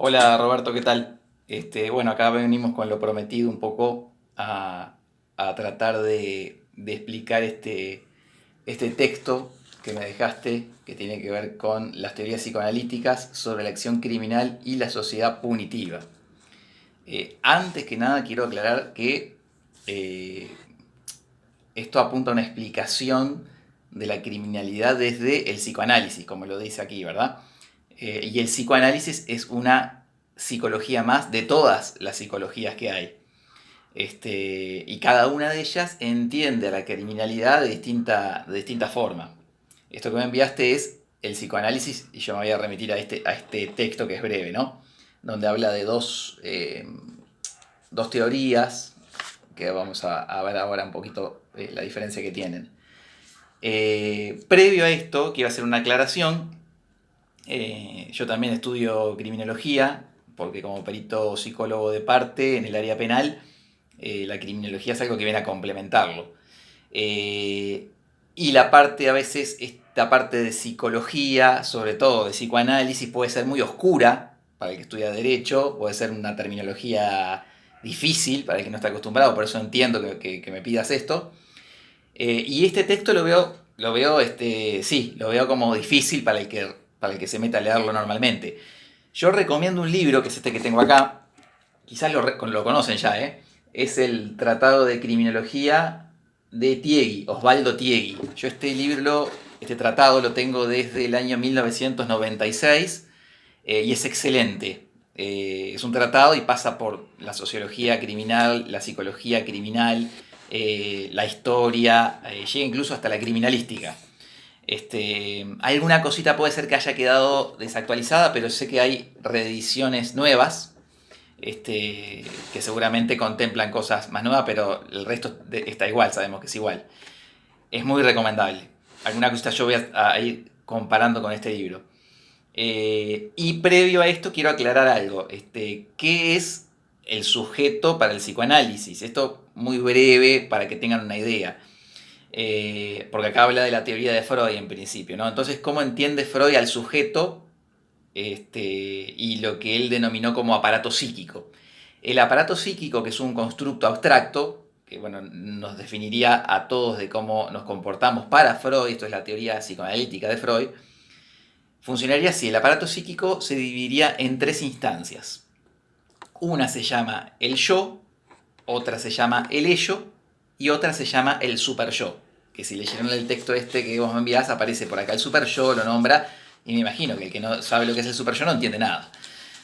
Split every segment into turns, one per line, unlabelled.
Hola Roberto, ¿qué tal? Bueno, acá venimos con lo prometido un poco a tratar de explicar este texto que me dejaste, que tiene que ver con las teorías psicoanalíticas sobre la acción criminal y la sociedad punitiva. Antes que nada quiero aclarar que eh, esto apunta a una explicación de la criminalidad desde el psicoanálisis, como lo dice aquí, ¿verdad? Y el psicoanálisis es una psicología más de todas las psicologías que hay. Y cada una de ellas entiende a la criminalidad de distinta forma. Esto que me enviaste es el psicoanálisis, y yo me voy a remitir a este texto que es breve, ¿no? Donde habla de dos teorías, que vamos a ver ahora un poquito la diferencia que tienen. Previo a esto, quiero hacer una aclaración. Yo también estudio criminología, porque como perito psicólogo de parte en el área penal, la criminología es algo que viene a complementarlo. Eh, y la parte, a veces, esta parte de psicología, sobre todo de psicoanálisis, puede ser muy oscura para el que estudia derecho, puede ser una terminología difícil para el que no está acostumbrado, por eso entiendo que me pidas esto. Y este texto sí, lo veo como difícil para el que se meta a leerlo normalmente. Yo recomiendo un libro, que es este que tengo acá, quizás lo conocen ya, ¿eh? Es el Tratado de Criminología de Tiegui, Osvaldo Tiegui. Yo este tratado lo tengo desde el año 1996 y es excelente. Es un tratado y pasa por la sociología criminal, la psicología criminal, la historia, llega incluso hasta la criminalística. Alguna cosita puede ser que haya quedado desactualizada, pero sé que hay reediciones nuevas que seguramente contemplan cosas más nuevas, pero el resto está igual, sabemos que es igual. Es muy recomendable. Alguna cosita yo voy a ir comparando con este libro. Y previo a esto quiero aclarar algo. ¿Qué es el sujeto para el psicoanálisis? Esto muy breve para que tengan una idea. Porque acá habla de la teoría de Freud en principio, ¿no? Entonces, ¿cómo entiende Freud al sujeto y lo que él denominó como aparato psíquico? El aparato psíquico, que es un constructo abstracto, que bueno, nos definiría a todos de cómo nos comportamos para Freud, esto es la teoría psicoanalítica de Freud, funcionaría así. El aparato psíquico se dividiría en tres instancias. Una se llama el yo, otra se llama el ello y otra se llama el super yo. Que si leyeron el texto este que vos me enviás, aparece por acá el super yo, lo nombra, y me imagino que el que no sabe lo que es el super yo no entiende nada.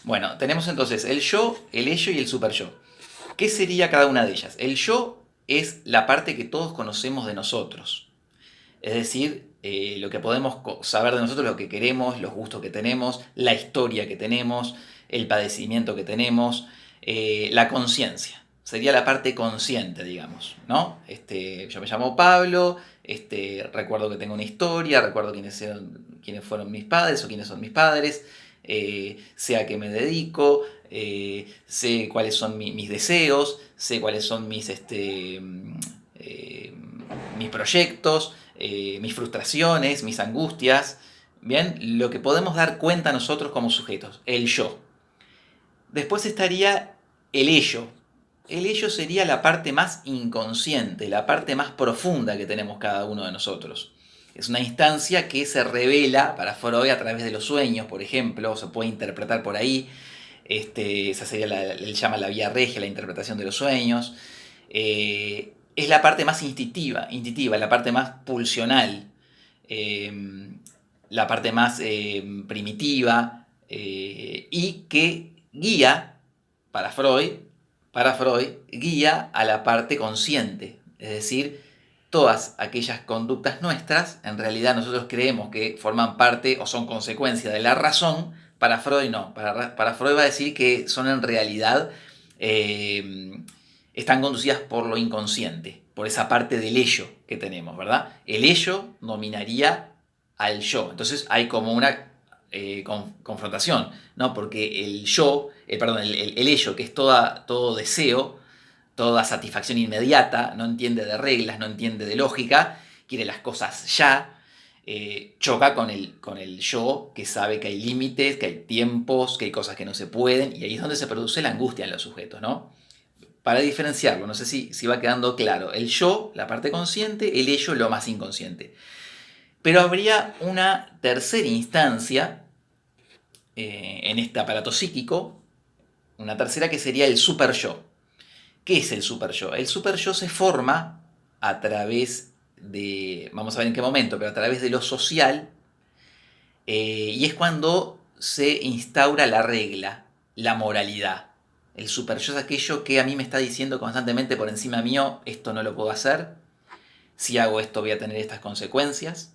Bueno, tenemos entonces el yo, el ello y el super yo. ¿Qué sería cada una de ellas? El yo es la parte que todos conocemos de nosotros. Es decir, lo que podemos saber de nosotros, lo que queremos, los gustos que tenemos, la historia que tenemos, el padecimiento que tenemos, la conciencia. Sería la parte consciente, digamos, ¿no? Yo me llamo Pablo, recuerdo que tengo una historia, recuerdo quiénes fueron mis padres o quiénes son mis padres, sé a qué me dedico, sé cuáles son mis deseos, sé cuáles son eh, mis proyectos, mis frustraciones, mis angustias, bien, lo que podemos dar cuenta nosotros como sujetos, el yo. Después estaría el ello. El ello sería la parte más inconsciente, la parte más profunda que tenemos cada uno de nosotros. Es una instancia que se revela para Freud a través de los sueños, por ejemplo, se puede interpretar por ahí. Esa sería él llama la vía regia, la interpretación de los sueños. Es la parte más instintiva, la parte más pulsional, eh, la parte más primitiva y que guía, para Freud, guía a la parte consciente. Es decir, todas aquellas conductas nuestras, en realidad nosotros creemos que forman parte o son consecuencia de la razón, para Freud no. Para Freud va a decir que son en realidad, eh, están conducidas por lo inconsciente, por esa parte del ello que tenemos, ¿verdad? El ello dominaría al yo. Entonces hay como una confrontación, ¿no? Porque el yo, perdón, el ello, que es todo deseo, toda satisfacción inmediata, no entiende de reglas, no entiende de lógica, quiere las cosas ya, choca con el yo que sabe que hay límites, que hay tiempos, que hay cosas que no se pueden, y ahí es donde se produce la angustia en los sujetos, ¿no? Para diferenciarlo, no sé si va quedando claro, el yo, la parte consciente, el ello, lo más inconsciente. Pero habría una tercera instancia en este aparato psíquico, una tercera que sería el super yo. ¿Qué es el super yo? El super yo se forma a través de, vamos a ver en qué momento, pero a través de lo social, y es cuando se instaura la regla, la moralidad. El super yo es aquello que a mí me está diciendo constantemente por encima mío, esto no lo puedo hacer, si hago esto voy a tener estas consecuencias,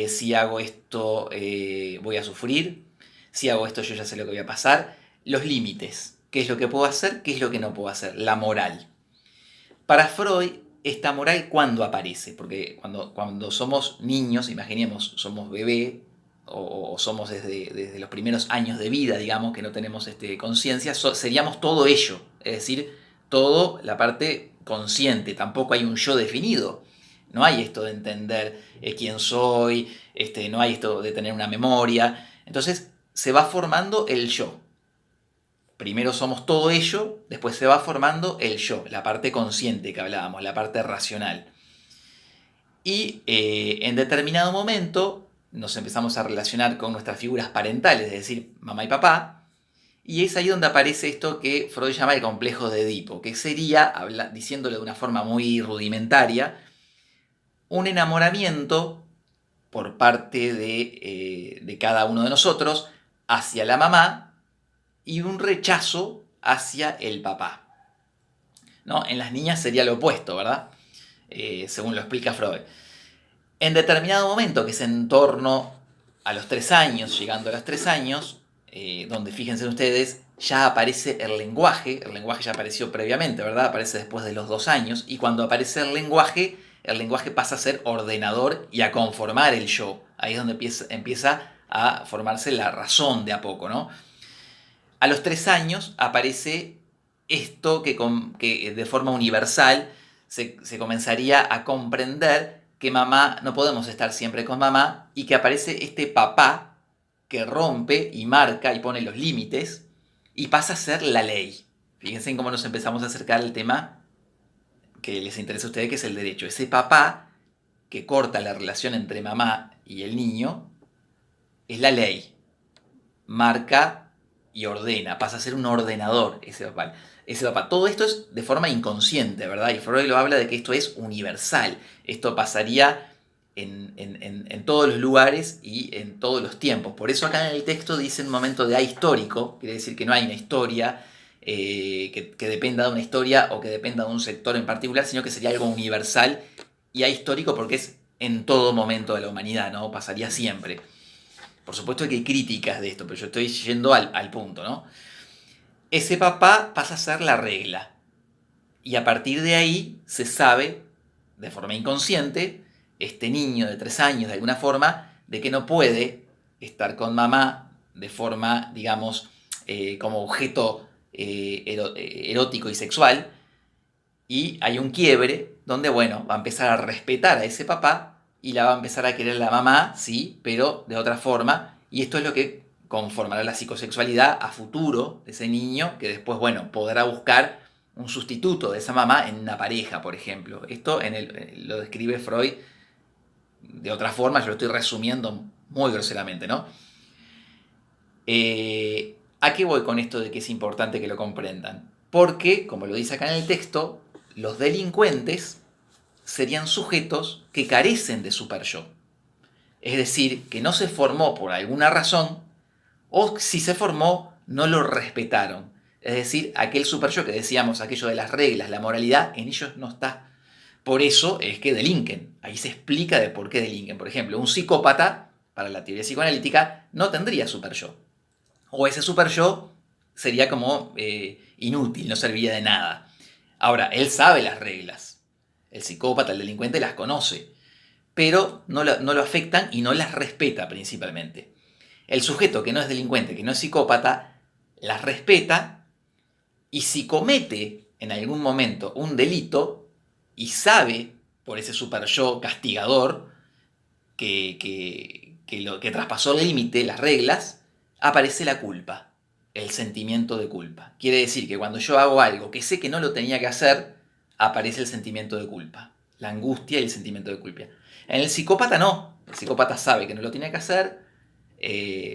si hago esto voy a sufrir, si hago esto yo ya sé lo que voy a pasar, los límites, qué es lo que puedo hacer, qué es lo que no puedo hacer, la moral. Para Freud, esta moral, ¿cuándo aparece? Porque cuando somos niños, imaginemos, somos bebé o somos desde los primeros años de vida, digamos, que no tenemos conciencia, seríamos todo ello, es decir, todo la parte consciente, tampoco hay un yo definido. No hay esto de entender quién soy, no hay esto de tener una memoria. Entonces se va formando el yo. Primero somos todo ello, después se va formando el yo, la parte consciente que hablábamos, la parte racional. Y en determinado momento nos empezamos a relacionar con nuestras figuras parentales, es decir, mamá y papá, y es ahí donde aparece esto que Freud llama el complejo de Edipo, que sería, diciéndolo de una forma muy rudimentaria, un enamoramiento por parte de cada uno de nosotros hacia la mamá y un rechazo hacia el papá. ¿No? En las niñas sería lo opuesto, ¿verdad? Según lo explica Freud. En determinado momento, que es en torno a los 3 años, llegando a los 3 años, donde fíjense ustedes, ya aparece el lenguaje ya apareció previamente, ¿verdad? Aparece después de los 2 años, y cuando aparece el lenguaje pasa a ser ordenador y a conformar el yo. Ahí es donde empieza a formarse la razón de a poco, ¿no? A los 3 años aparece esto que de forma universal se comenzaría a comprender que mamá, no podemos estar siempre con mamá, y que aparece este papá que rompe y marca y pone los límites y pasa a ser la ley. Fíjense en cómo nos empezamos a acercar al tema que les interesa a ustedes, que es el derecho. Ese papá que corta la relación entre mamá y el niño es la ley. Marca y ordena, pasa a ser un ordenador ese papá. Todo esto es de forma inconsciente, ¿verdad? Y Freud lo habla de que esto es universal. Esto pasaría en todos los lugares y en todos los tiempos. Por eso acá en el texto dice un momento de ahistórico, quiere decir que no hay una historia que dependa de una historia o que dependa de un sector en particular, sino que sería algo universal y ahistórico porque es en todo momento de la humanidad, ¿no? Pasaría siempre. Por supuesto que hay críticas de esto, pero yo estoy yendo al punto, ¿no? Ese papá pasa a ser la regla. Y a partir de ahí se sabe, de forma inconsciente, este niño de 3 años, de alguna forma, de que no puede estar con mamá de forma, digamos, como objeto erótico y sexual. Y hay un quiebre donde, bueno, va a empezar a respetar a ese papá y la va a empezar a querer la mamá, sí, pero de otra forma. Y esto es lo que conformará la psicosexualidad a futuro de ese niño, que después, bueno, podrá buscar un sustituto de esa mamá en una pareja, por ejemplo. Esto lo describe Freud de otra forma, yo lo estoy resumiendo muy groseramente, ¿no? ¿A qué voy con esto de que es importante que lo comprendan? Porque, como lo dice acá en el texto, los delincuentes serían sujetos que carecen de super yo. Es decir, que no se formó por alguna razón, o si se formó, no lo respetaron. Es decir, aquel super yo que decíamos, aquello de las reglas, la moralidad, en ellos no está. Por eso es que delinquen. Ahí se explica de por qué delinquen. Por ejemplo, un psicópata, para la teoría psicoanalítica, no tendría super yo. O ese super yo sería como inútil, no serviría de nada. Ahora, él sabe las reglas. El psicópata, el delincuente las conoce, pero no lo afectan y no las respeta principalmente. El sujeto que no es delincuente, que no es psicópata, las respeta, y si comete en algún momento un delito y sabe por ese super yo castigador que traspasó el límite, las reglas, aparece la culpa, el sentimiento de culpa. Quiere decir que cuando yo hago algo que sé que no lo tenía que hacer, aparece el sentimiento de culpa, la angustia y el sentimiento de culpa. En el psicópata no, el psicópata sabe que no lo tiene que hacer,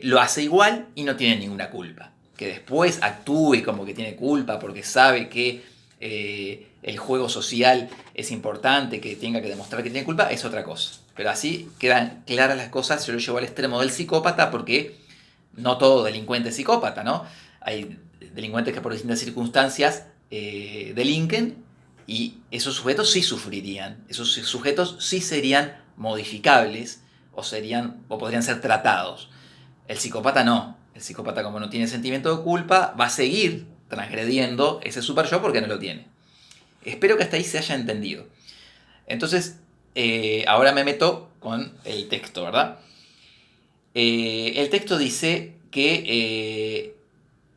lo hace igual y no tiene ninguna culpa. Que después actúe como que tiene culpa porque sabe que el juego social es importante, que tenga que demostrar que tiene culpa, es otra cosa. Pero así quedan claras las cosas. Yo lo llevo al extremo del psicópata porque no todo delincuente es psicópata, ¿no? Hay delincuentes que por distintas circunstancias delinquen y esos sujetos sí sufrirían. Esos sujetos sí serían modificables o podrían ser tratados. El psicópata no. El psicópata, como no tiene sentimiento de culpa, va a seguir transgrediendo ese super yo porque no lo tiene. Espero que hasta ahí se haya entendido. Entonces, ahora me meto con el texto, ¿verdad? El texto dice que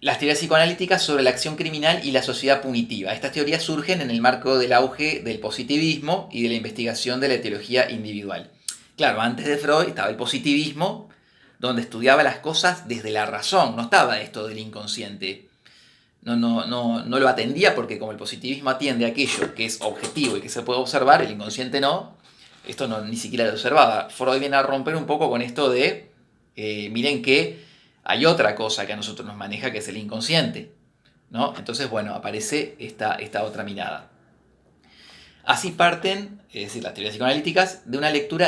las teorías psicoanalíticas sobre la acción criminal y la sociedad punitiva. Estas teorías surgen en el marco del auge del positivismo y de la investigación de la etiología individual. Claro, antes de Freud estaba el positivismo, donde estudiaba las cosas desde la razón, no estaba esto del inconsciente. No lo atendía porque como el positivismo atiende a aquello que es objetivo y que se puede observar, el inconsciente no, esto ni siquiera lo observaba. Freud viene a romper un poco con esto de, miren que hay otra cosa que a nosotros nos maneja que es el inconsciente, ¿no? Entonces, bueno, aparece esta otra mirada. Así parten, es decir, las teorías psicoanalíticas, de una lectura